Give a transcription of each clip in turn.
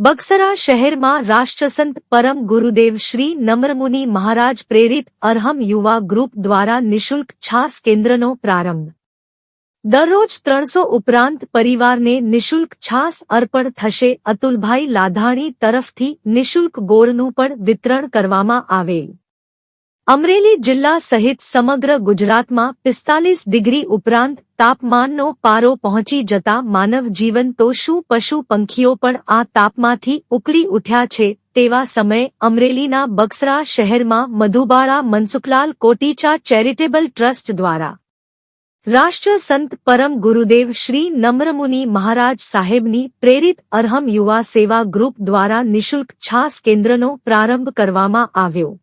बक्सरा शहर में राष्ट्रसंत परम गुरुदेव श्री नम्रमुनि महाराज प्रेरित अरहम युवा ग्रुप द्वारा निशुल्क छास केन्द्रनो प्रारंभ। दररोज 300 उपरांत परिवार ने निशुल्क छास अर्पण थशे। अतुलभाई लाधाणी तरफथी निशुल्क गोळનું પણ વિતરણ કરવામાં આવેલ। अमरेली जिल्ला सहित समग्र गुजरात में 45 डिग्री उपरांत तापमानનો पारो पहोंची जता मानव जीवन तो शू पशु पंखीओ पण आ तापमानथी उकળી उठ्या छे। तेवा समय अमरेलीना बक्सरा शहर में मधुबाला मनसुखलाल कोटीचा चेरिटेबल ट्रस्ट द्वारा राष्ट्र संत परम गुरुदेव श्री नम्रमुनि महाराज साहेबनी प्रेरित अरहम युवा सेवा ग्रुप द्वारा निशुल्क छास केन्द्रनो प्रारंभ करवामां आव्यो,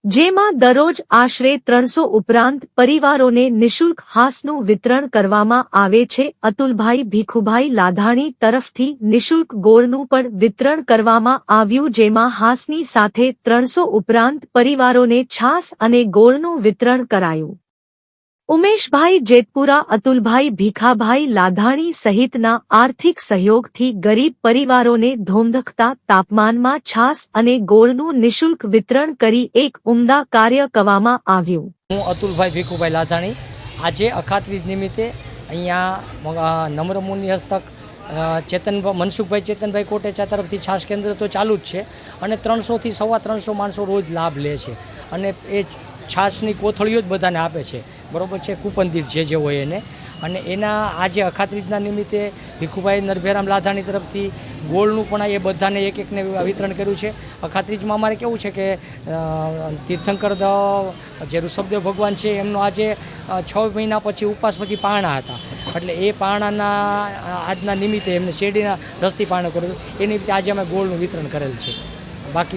जेमां दररोज आश्रे 300 उपरांत परिवारोने निशुल्क हासનું वितरण करवामां आवे छे। अतुलभाई भीखुभाई लाधाणी तरफथी निशुल्क गोळનું પણ વિતરણ કરવામાં આવ્યું, જેમાં હાસની સાથે 300 ઉપરાંત પરિવારોને છાસ અને ગોળનું વિતરણ કરાયું। उमेशभाई जेतपुरा, अतुलभाई भीखाभाई लाधाणी सहितना आर्थिक सहयोगथी गरीब परिवारोने धोमधखता तापमानमां छास अने गोळનું निशुल्क वितरण करी एक उमदा कार्य करवामां आव्युं। हूँ अतुलभाई भीखुभाई लाधाणी आजे अखात्रीज निमित्ते अहींया नम्रमुनि हस्तक मनसुखभाई चेतनभाई कोटेचा तरफथी छास केन्द्र तो चालू ज छे अने 300 થી 350 माणसो रोज लाभ ले छे अने ए छासनी कोथळीओ ज बधाने आपे छे, बरोबर छे। कूपनदीर जे होय एने अने एना आजे अखात्रीजना निमित्ते भीखुभाई नरभेराम लाधाणी तरफथी गोळનું पण ए बधाने एक एकने वितरण कर्युं छे। अखात्रीजमां अमारे केवुं छे के तीर्थंकर जे ऋषभदेव भगवान छे एमनो आजे 6 महीना पछी उपवास पछी पारણા हता, એટલે એ પારણાના આજના નિમિત્તે એમને શેરડીના રસથી પારણું કર્યું, એ નિમિત્તે આજે અમે ગોળનું વિતરણ કરેલ છે। બાકી